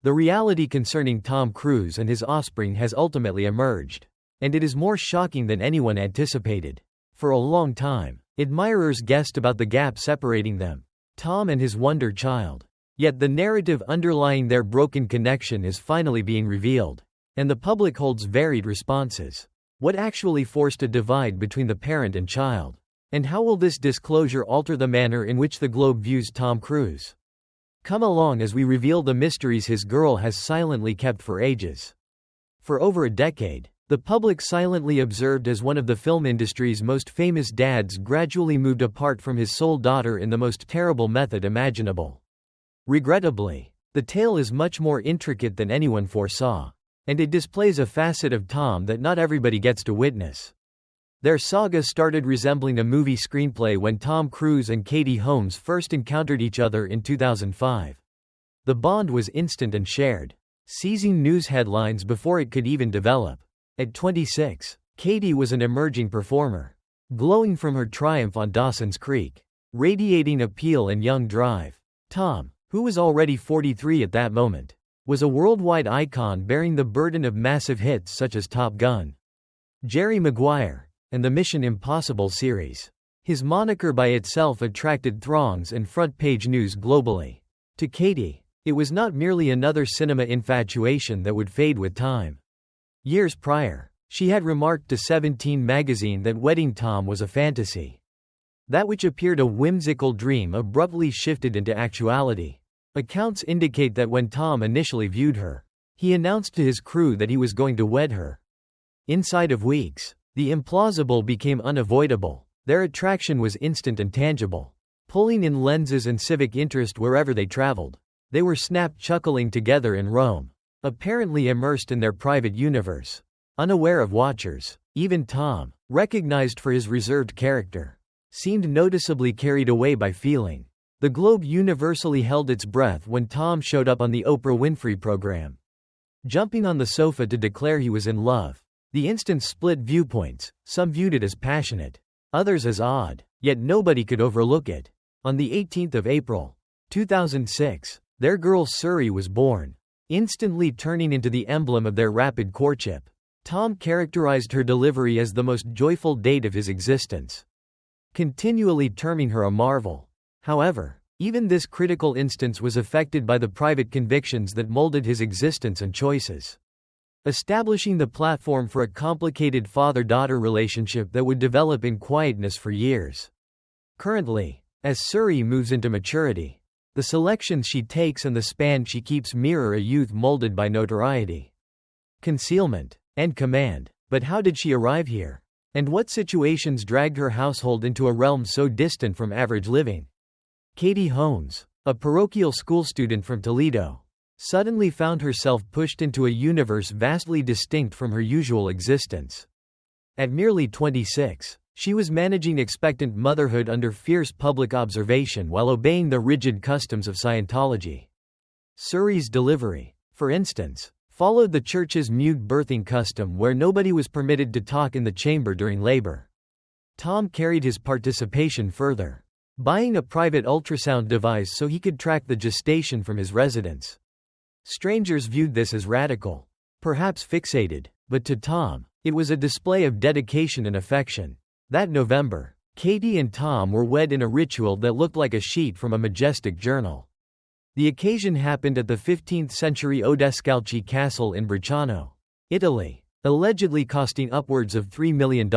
The reality concerning Tom Cruise and his offspring has ultimately emerged. And it is more shocking than anyone anticipated. For a long time, admirers guessed about the gap separating them, Tom and his wonder child. Yet the narrative underlying their broken connection is finally being revealed. And the public holds varied responses. What actually forced a divide between the parent and child? And how will this disclosure alter the manner in which the globe views Tom Cruise? Come along as we reveal the mysteries his girl has silently kept for ages. For over a decade, the public silently observed as one of the film industry's most famous dads gradually moved apart from his sole daughter in the most terrible method imaginable. Regrettably, the tale is much more intricate than anyone foresaw, and it displays a facet of Tom that not everybody gets to witness. Their saga started resembling a movie screenplay when Tom Cruise and Katie Holmes first encountered each other in 2005. The bond was instant and shared, seizing news headlines before it could even develop. At 26, Katie was an emerging performer, glowing from her triumph on Dawson's Creek, radiating appeal and young drive. Tom, who was already 43 at that moment, was a worldwide icon bearing the burden of massive hits such as Top Gun, Jerry Maguire, and the Mission Impossible series. His moniker by itself attracted throngs and front-page news globally. To Katie, it was not merely another cinema infatuation that would fade with time. Years prior, she had remarked to 17 magazine that wedding Tom was a fantasy. That which appeared a whimsical dream abruptly shifted into actuality. Accounts indicate that when Tom initially viewed her, he announced to his crew that he was going to wed her. Inside of weeks, the implausible became unavoidable. Their attraction was instant and tangible, pulling in lenses and civic interest wherever they traveled. They were snapped chuckling together in Rome, apparently immersed in their private universe, unaware of watchers. Even Tom, recognized for his reserved character, seemed noticeably carried away by feeling. The globe universally held its breath when Tom showed up on the Oprah Winfrey program, jumping on the sofa to declare he was in love. The instance split viewpoints. Some viewed it as passionate, others as odd, yet nobody could overlook it. On the 18th of April, 2006, their girl Suri was born, instantly turning into the emblem of their rapid courtship. Tom characterized her delivery as the most joyful date of his existence, continually terming her a marvel. However, even this critical instance was affected by the private convictions that molded his existence and choices, establishing the platform for a complicated father-daughter relationship that would develop in quietness for years. Currently, as Suri moves into maturity, the selections she takes and the span she keeps mirror a youth molded by notoriety, concealment, and command. But how did she arrive here? And what situations dragged her household into a realm so distant from average living? Katie Holmes, a parochial school student from Toledo, suddenly found herself pushed into a universe vastly distinct from her usual existence. At merely 26, she was managing expectant motherhood under fierce public observation while obeying the rigid customs of Scientology. Suri's delivery, for instance, followed the church's mute birthing custom where nobody was permitted to talk in the chamber during labor. Tom carried his participation further, buying a private ultrasound device so he could track the gestation from his residence. Strangers viewed this as radical, perhaps fixated, but to Tom, it was a display of dedication and affection. That November, Katie and Tom were wed in a ritual that looked like a sheet from a majestic journal. The occasion happened at the 15th-century Odescalchi castle in Bracciano, Italy, allegedly costing upwards of $3 million.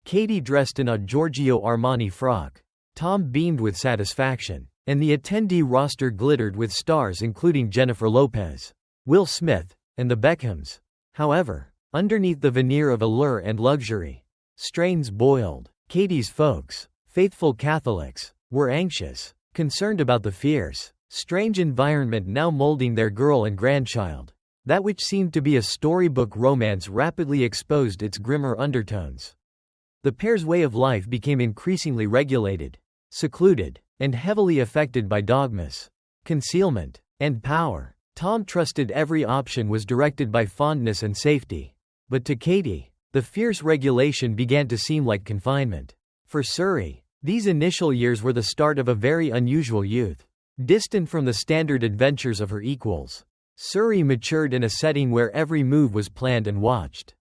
Katie dressed in a Giorgio Armani frock. Tom beamed with satisfaction, and the attendee roster glittered with stars including Jennifer Lopez, Will Smith, and the Beckhams. However, underneath the veneer of allure and luxury, strains boiled. Katie's folks, faithful Catholics, were anxious, concerned about the fierce, strange environment now molding their girl and grandchild. That which seemed to be a storybook romance rapidly exposed its grimmer undertones. The pair's way of life became increasingly regulated, secluded, and heavily affected by dogmas, concealment, and power. Tom trusted every option was directed by fondness and safety. But to Katie, the fierce regulation began to seem like confinement. For Suri, these initial years were the start of a very unusual youth, distant from the standard adventures of her equals. Surrey matured in a setting where every move was planned and watched.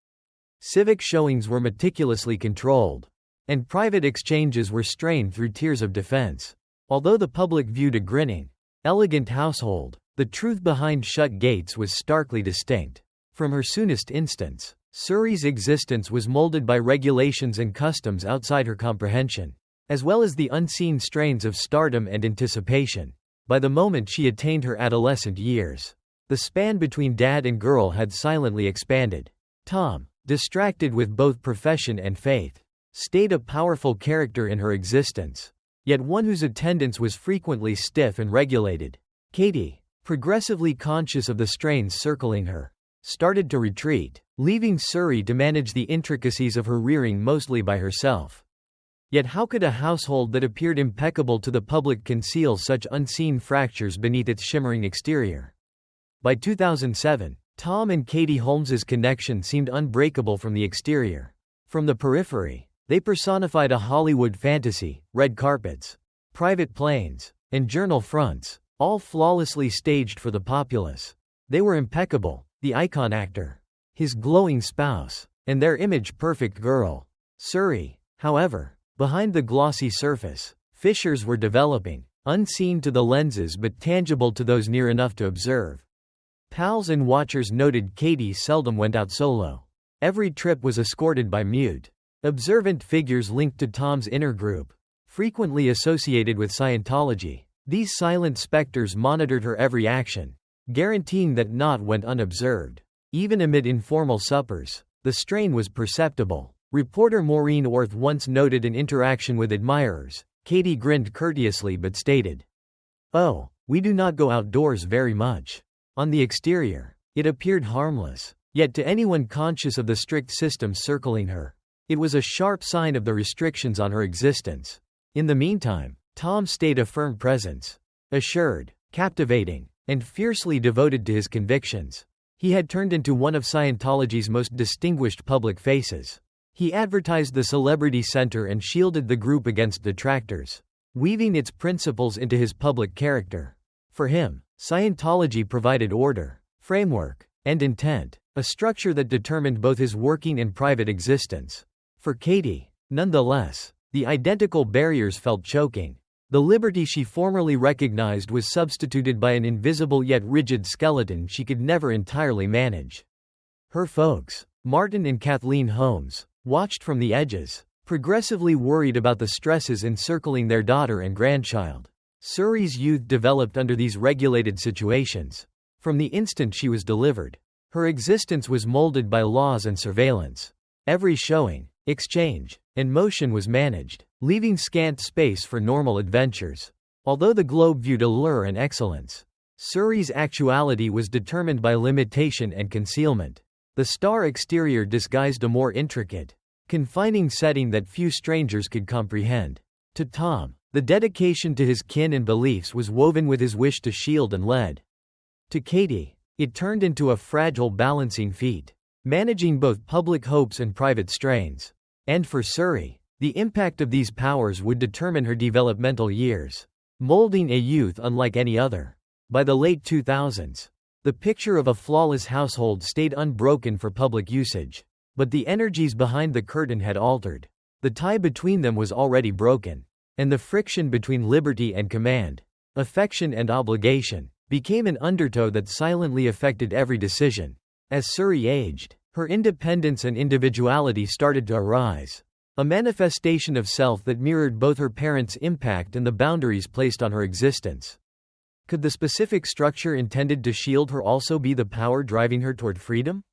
Civic showings were meticulously controlled, and private exchanges were strained through tiers of defense. Although the public viewed a grinning, elegant household, the truth behind shut gates was starkly distinct. From her soonest instance, Surrey's existence was molded by regulations and customs outside her comprehension, as well as the unseen strains of stardom and anticipation. By the moment she attained her adolescent years, the span between dad and girl had silently expanded. Tom, distracted with both profession and faith, stayed a powerful character in her existence, yet one whose attendance was frequently stiff and regulated. Katie, progressively conscious of the strains circling her, started to retreat, leaving Surrey to manage the intricacies of her rearing mostly by herself. Yet how could a household that appeared impeccable to the public conceal such unseen fractures beneath its shimmering exterior? By 2007, Tom and Katie Holmes's connection seemed unbreakable from the exterior. From the periphery, they personified a Hollywood fantasy: red carpets, private planes, and journal fronts, all flawlessly staged for the populace. They were impeccable: the icon actor, his glowing spouse, and their image-perfect girl. Surrey, however, behind the glossy surface, fissures were developing, unseen to the lenses but tangible to those near enough to observe. Pals and watchers noted Katie seldom went out solo. Every trip was escorted by mute, observant figures linked to Tom's inner group, frequently associated with Scientology. These silent specters monitored her every action, guaranteeing that naught went unobserved. Even amid informal suppers, the strain was perceptible. Reporter Maureen Orth once noted an interaction with admirers. Katie grinned courteously but stated, "Oh, we do not go outdoors very much." On the exterior, it appeared harmless, yet to anyone conscious of the strict systems circling her, it was a sharp sign of the restrictions on her existence. In the meantime, Tom stayed a firm presence, assured, captivating, and fiercely devoted to his convictions. He had turned into one of Scientology's most distinguished public faces. He advertised the Celebrity Center and shielded the group against detractors, weaving its principles into his public character. For him, Scientology provided order, framework, and intent, a structure that determined both his working and private existence. For Katie, nonetheless, the identical barriers felt choking. The liberty she formerly recognized was substituted by an invisible yet rigid skeleton she could never entirely manage. Her folks, Martin and Kathleen Holmes, watched from the edges, progressively worried about the stresses encircling their daughter and grandchild. Surrey's youth developed under these regulated situations. From the instant she was delivered, her existence was molded by laws and surveillance. Every showing, exchange, and motion was managed, leaving scant space for normal adventures. Although the globe viewed allure and excellence, Surrey's actuality was determined by limitation and concealment. The star exterior disguised a more intricate, confining setting that few strangers could comprehend. To Tom, the dedication to his kin and beliefs was woven with his wish to shield and lead. To Katie, it turned into a fragile balancing feat, managing both public hopes and private strains. And for Surrey, the impact of these powers would determine her developmental years, molding a youth unlike any other. By the late 2000s, the picture of a flawless household stayed unbroken for public usage. But the energies behind the curtain had altered. The tie between them was already broken, and the friction between liberty and command, affection and obligation, became an undertow that silently affected every decision. As Surrey aged, her independence and individuality started to arise, a manifestation of self that mirrored both her parents' impact and the boundaries placed on her existence. Could the specific structure intended to shield her also be the power driving her toward freedom?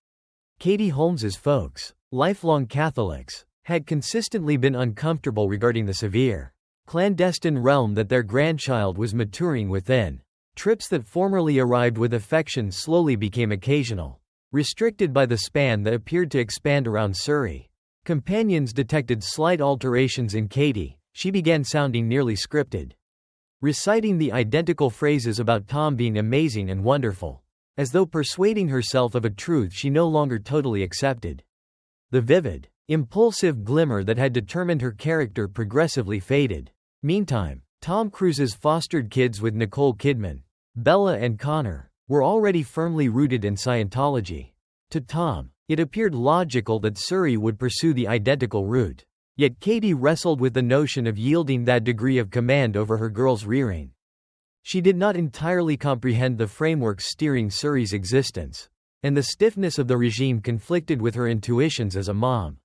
Katie Holmes's folks, lifelong Catholics, had consistently been uncomfortable regarding the severe, clandestine realm that their grandchild was maturing within. Trips that formerly arrived with affection slowly became occasional, restricted by the span that appeared to expand around Surrey. Companions detected slight alterations in Katie. She began sounding nearly scripted, reciting the identical phrases about Tom being amazing and wonderful, as though persuading herself of a truth she no longer totally accepted. The vivid, impulsive glimmer that had determined her character progressively faded. Meantime, Tom Cruise's fostered kids with Nicole Kidman, Bella and Connor, were already firmly rooted in Scientology. To Tom, it appeared logical that Suri would pursue the identical route. Yet Katie wrestled with the notion of yielding that degree of command over her girl's rearing. She did not entirely comprehend the framework steering Suri's existence, and the stiffness of the regime conflicted with her intuitions as a mom.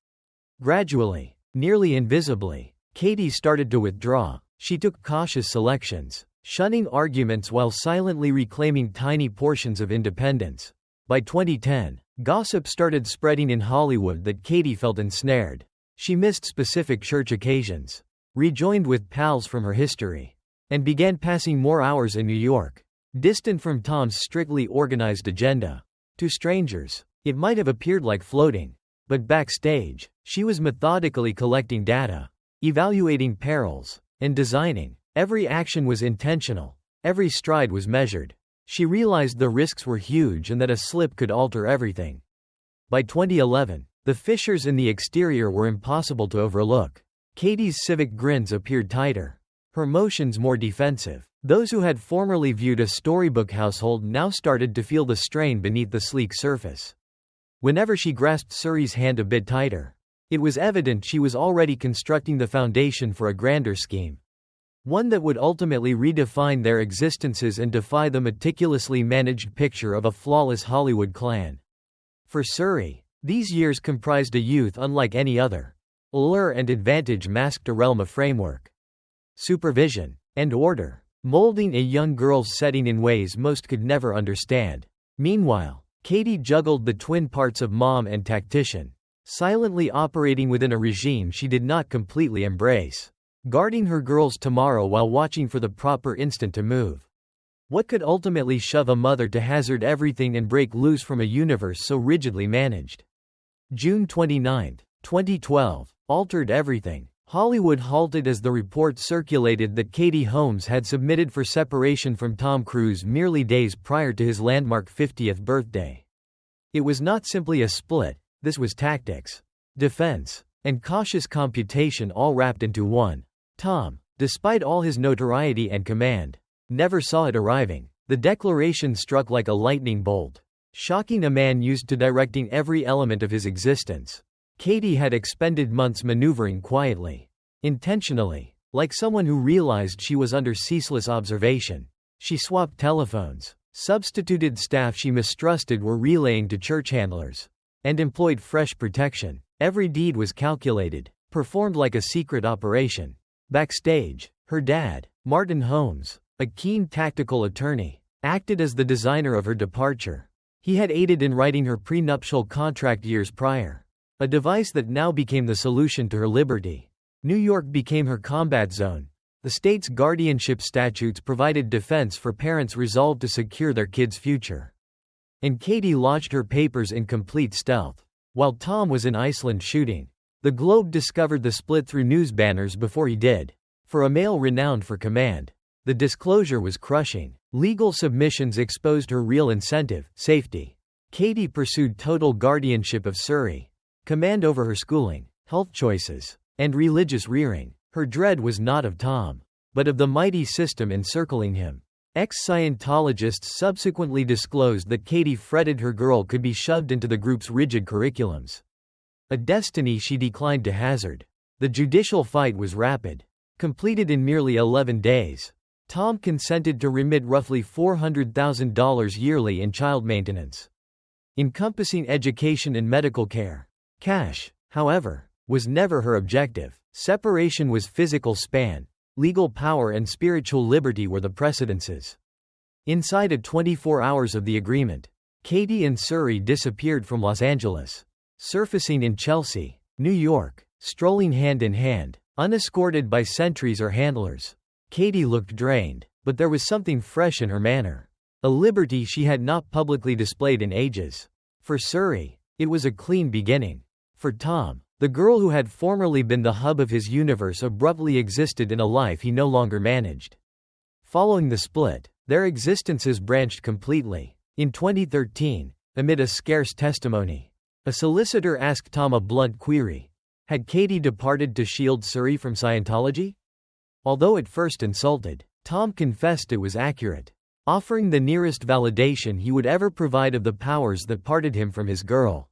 Gradually, nearly invisibly, Katie started to withdraw. She took cautious selections, shunning arguments while silently reclaiming tiny portions of independence. By 2010, gossip started spreading in Hollywood that Katie felt ensnared. She missed specific church occasions, rejoined with pals from her history, and began passing more hours in New York, distant from Tom's strictly organized agenda. To strangers, it might have appeared like floating, but backstage, she was methodically collecting data, evaluating perils, and designing. Every action was intentional, every stride was measured. She realized the risks were huge and that a slip could alter everything. By 2011, the fissures in the exterior were impossible to overlook. Katie's civic grins appeared tighter, her motions more defensive. Those who had formerly viewed a storybook household now started to feel the strain beneath the sleek surface. Whenever she grasped Suri's hand a bit tighter, it was evident she was already constructing the foundation for a grander scheme. One that would ultimately redefine their existences and defy the meticulously managed picture of a flawless Hollywood clan. For Suri, these years comprised a youth unlike any other. Allure and advantage masked a realm of framework, supervision, and order, molding a young girl's setting in ways most could never understand. Meanwhile, Katie juggled the twin parts of mom and tactician, silently operating within a regime she did not completely embrace, guarding her girl's tomorrow while watching for the proper instant to move. What could ultimately shove a mother to hazard everything and break loose from a universe so rigidly managed? June 29, 2012, altered everything. Hollywood halted as the report circulated that Katie Holmes had submitted for separation from Tom Cruise merely days prior to his landmark 50th birthday. It was not simply a split, this was tactics, defense, and cautious computation all wrapped into one. Tom, despite all his notoriety and command, never saw it arriving. The declaration struck like a lightning bolt, shocking a man used to directing every element of his existence. Katie had expended months maneuvering quietly, intentionally, like someone who realized she was under ceaseless observation. She swapped telephones, substituted staff she mistrusted were relaying to church handlers, and employed fresh protection. Every deed was calculated, performed like a secret operation. Backstage, her dad, Martin Holmes, a keen tactical attorney, acted as the designer of her departure. He had aided in writing her prenuptial contract years prior, a device that now became the solution to her liberty. New York became her combat zone. The state's guardianship statutes provided defense for parents resolved to secure their kids' future. And Katie lodged her papers in complete stealth. While Tom was in Iceland shooting, the Globe discovered the split through news banners before he did. For a male renowned for command, the disclosure was crushing. Legal submissions exposed her real incentive, safety. Katie pursued total guardianship of Suri, command over her schooling, health choices, and religious rearing. Her dread was not of Tom, but of the mighty system encircling him. Ex-Scientologists subsequently disclosed that Katie fretted her girl could be shoved into the group's rigid curriculums, a destiny she declined to hazard. The judicial fight was rapid, completed in merely 11 days. Tom consented to remit roughly $400,000 yearly in child maintenance, encompassing education and medical care. Cash, however, was never her objective. Separation was physical span, legal power and spiritual liberty were the precedences. Inside of 24 hours of the agreement, Katie and Suri disappeared from Los Angeles, surfacing in Chelsea, New York, strolling hand in hand, unescorted by sentries or handlers. Katie looked drained, but there was something fresh in her manner, a liberty she had not publicly displayed in ages. For Suri, it was a clean beginning. For Tom, the girl who had formerly been the hub of his universe abruptly existed in a life he no longer managed. Following the split, their existences branched completely. In 2013, amid a scarce testimony, a solicitor asked Tom a blunt query. Had Katie departed to shield Suri from Scientology? Although at first insulted, Tom confessed it was accurate. offering the nearest validation he would ever provide of the powers that parted him from his girl.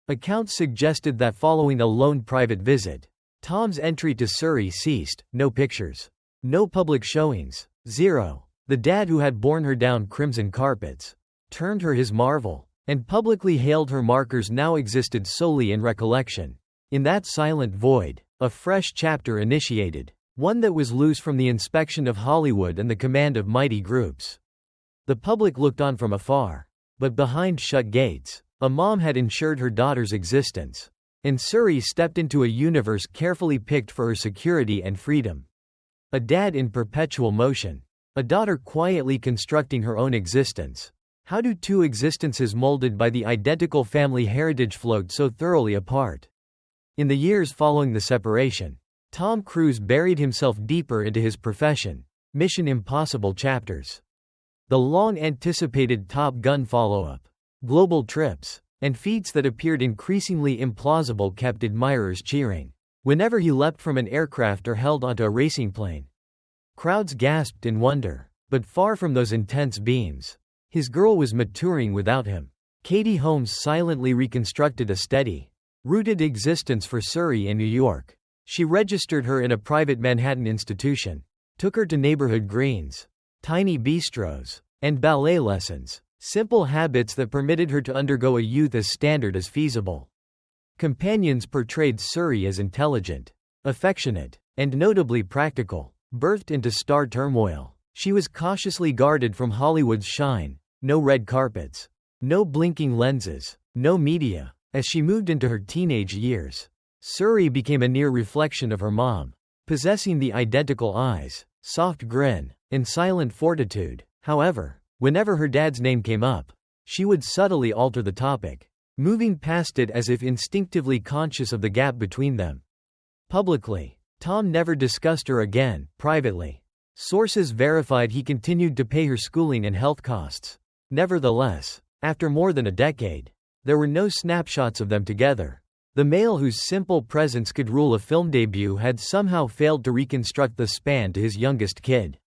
Accounts suggested that following a lone private visit, Tom's entry to Surrey ceased. No pictures. No public showings. 0. The dad who had borne her down crimson carpets, termed her his marvel, and publicly hailed her markers now existed solely in recollection. In that silent void, a fresh chapter initiated, one that was loose from the inspection of Hollywood and the command of mighty groups. The public looked on from afar. But behind shut gates, a mom had ensured her daughter's existence. And Surrey stepped into a universe carefully picked for her security and freedom. A dad in perpetual motion. A daughter quietly constructing her own existence. How do two existences molded by the identical family heritage float so thoroughly apart? In the years following the separation, Tom Cruise buried himself deeper into his profession. Mission Impossible chapters. The long-anticipated Top Gun follow-up, global trips, and feats that appeared increasingly implausible kept admirers cheering. Whenever he leapt from an aircraft or held onto a racing plane, crowds gasped in wonder. But far from those intense beams, his girl was maturing without him. Katie Holmes silently reconstructed a steady, rooted existence for Surrey in New York. She registered her in a private Manhattan institution, took her to neighborhood greens, tiny bistros, and ballet lessons, simple habits that permitted her to undergo a youth as standard as feasible. Companions portrayed Surrey as intelligent, affectionate, and notably practical. Birthed into star turmoil, she was cautiously guarded from Hollywood's shine. No red carpets, no blinking lenses, no media. As she moved into her teenage years, Surrey became a near reflection of her mom, possessing the identical eyes, soft grin, and silent fortitude. However, whenever her dad's name came up, she would subtly alter the topic, moving past it as if instinctively conscious of the gap between them. Publicly, Tom never discussed her again. Privately, sources verified he continued to pay her schooling and health costs. Nevertheless, after more than a decade, there were no snapshots of them together. The male whose simple presence could rule a film debut had somehow failed to reconstruct the span to his youngest kid.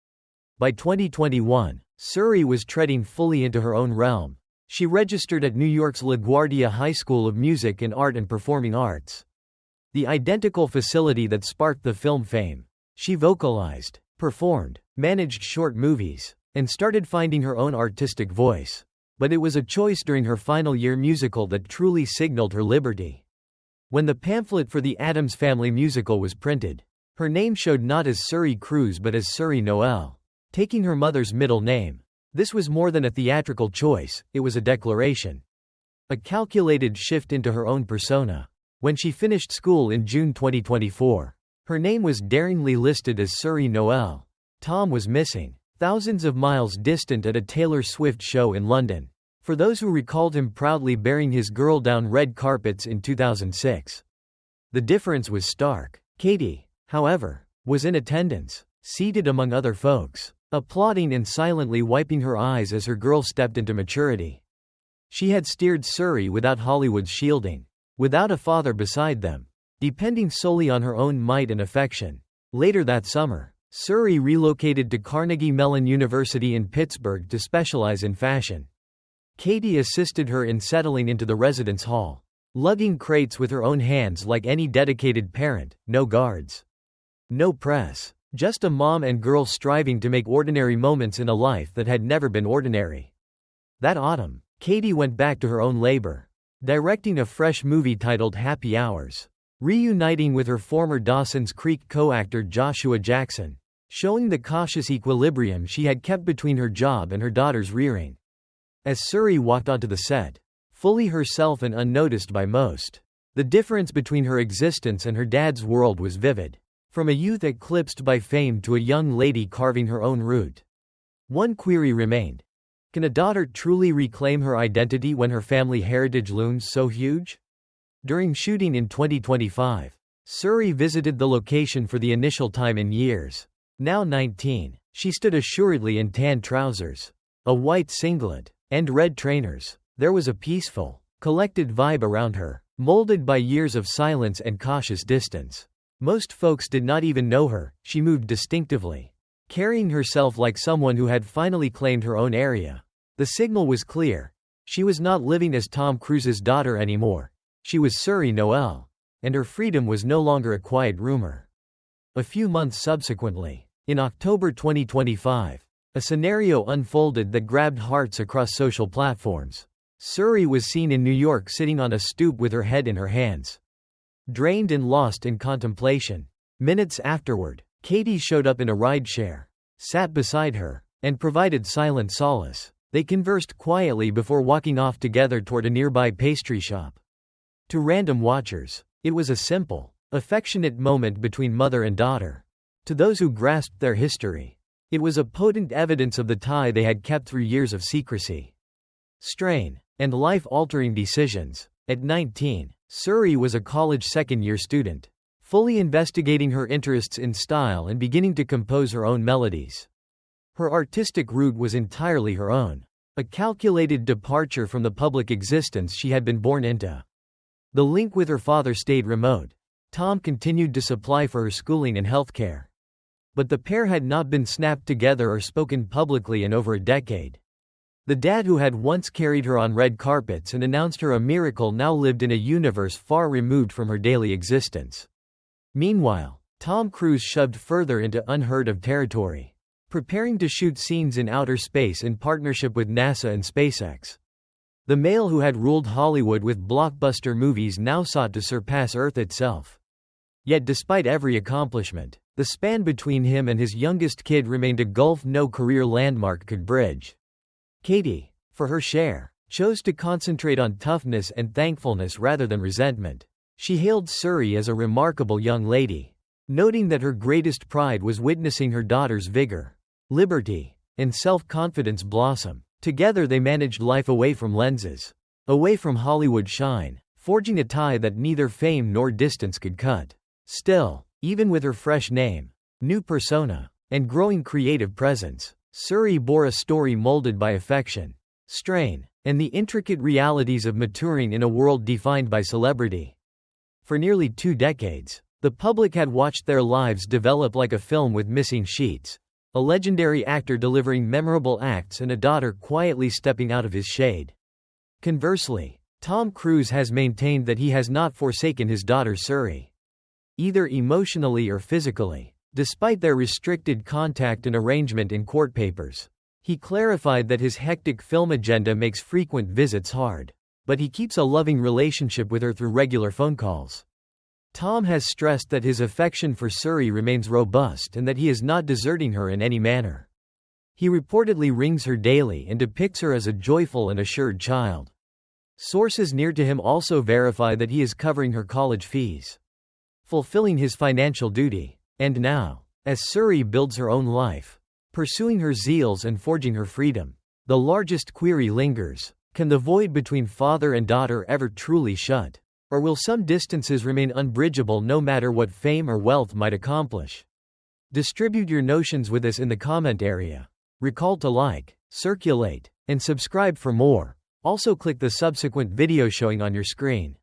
By 2021, Surrey was treading fully into her own realm. She registered at New York's LaGuardia High School of Music and Art and Performing Arts, the identical facility that sparked the film fame. She vocalized, performed, managed short movies, and started finding her own artistic voice. But it was a choice during her final year musical that truly signaled her liberty. When the pamphlet for the Addams Family musical was printed, her name showed not as Surrey Cruise but as Surrey Noel, taking her mother's middle name. This was more than a theatrical choice, it was a declaration. A calculated shift into her own persona. When she finished school in June 2024, her name was daringly listed as Surrey Noel. Tom was missing, thousands of miles distant at a Taylor Swift show in London. For those who recalled him proudly bearing his girl down red carpets in 2006. The difference was stark. Katie, however, was in attendance, seated among other folks, applauding and silently wiping her eyes as her girl stepped into maturity. She had steered Surrey without Hollywood's shielding, without a father beside them, depending solely on her own might and affection. Later that summer, Surrey relocated to Carnegie Mellon University in Pittsburgh to specialize in fashion. Katie assisted her in settling into the residence hall, lugging crates with her own hands like any dedicated parent. No guards, no press, just a mom and girl striving to make ordinary moments in a life that had never been ordinary. That autumn, Katie went back to her own labor, directing a fresh movie titled Happy Hours, reuniting with her former Dawson's Creek co-actor Joshua Jackson, showing the cautious equilibrium she had kept between her job and her daughter's rearing. As Surrey walked onto the set, fully herself and unnoticed by most, the difference between her existence and her dad's world was vivid. From a youth eclipsed by fame to a young lady carving her own route. One query remained. Can a daughter truly reclaim her identity when her family heritage looms so huge? During shooting in 2025, Surrey visited the location for the initial time in years. Now 19, she stood assuredly in tan trousers, a white singlet, and red trainers. There was a peaceful, collected vibe around her, molded by years of silence and cautious distance. Most folks did not even know her. She moved distinctively, carrying herself like someone who had finally claimed her own area. The signal was clear. She was not living as Tom Cruise's daughter anymore. She was Suri Noel. And her freedom was no longer a quiet rumor. A few months subsequently, in October 2025, a scenario unfolded that grabbed hearts across social platforms. Suri was seen in New York sitting on a stoop with her head in her hands, drained and lost in contemplation. Minutes afterward, Katie showed up in a rideshare, sat beside her, and provided silent solace. They conversed quietly before walking off together toward a nearby pastry shop. To random watchers, it was a simple, affectionate moment between mother and daughter. To those who grasped their history, it was a potent evidence of the tie they had kept through years of secrecy, strain, and life-altering decisions. At 19, Suri was a college second-year student, fully investigating her interests in style and beginning to compose her own melodies. Her artistic route was entirely her own, a calculated departure from the public existence she had been born into. The link with her father stayed remote. Tom continued to supply for her schooling and healthcare. But the pair had not been snapped together or spoken publicly in over a decade. The dad who had once carried her on red carpets and announced her a miracle now lived in a universe far removed from her daily existence. Meanwhile, Tom Cruise shoved further into unheard-of territory, preparing to shoot scenes in outer space in partnership with NASA and SpaceX. The male who had ruled Hollywood with blockbuster movies now sought to surpass Earth itself. Yet despite every accomplishment, the span between him and his youngest kid remained a gulf no career landmark could bridge. Katie, for her share, chose to concentrate on toughness and thankfulness rather than resentment. She hailed Suri as a remarkable young lady, noting that her greatest pride was witnessing her daughter's vigor, liberty, and self-confidence blossom. Together they managed life away from lenses, away from Hollywood shine, forging a tie that neither fame nor distance could cut. Still, even with her fresh name, new persona, and growing creative presence, Suri bore a story molded by affection, strain, and the intricate realities of maturing in a world defined by celebrity. For nearly 2 decades, the public had watched their lives develop like a film with missing sheets, a legendary actor delivering memorable acts and a daughter quietly stepping out of his shade. Conversely, Tom Cruise has maintained that he has not forsaken his daughter Suri, either emotionally or physically. Despite their restricted contact and arrangement in court papers, he clarified that his hectic film agenda makes frequent visits hard, but he keeps a loving relationship with her through regular phone calls. Tom has stressed that his affection for Suri remains robust and that he is not deserting her in any manner. He reportedly rings her daily and depicts her as a joyful and assured child. Sources near to him also verify that he is covering her college fees, fulfilling his financial duty. And now, as Suri builds her own life, pursuing her zeals and forging her freedom, the largest query lingers: can the void between father and daughter ever truly shut? Or will some distances remain unbridgeable no matter what fame or wealth might accomplish? Distribute your notions with us in the comment area. Recall to like, circulate, and subscribe for more. Also click the subsequent video showing on your screen.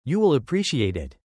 You will appreciate it.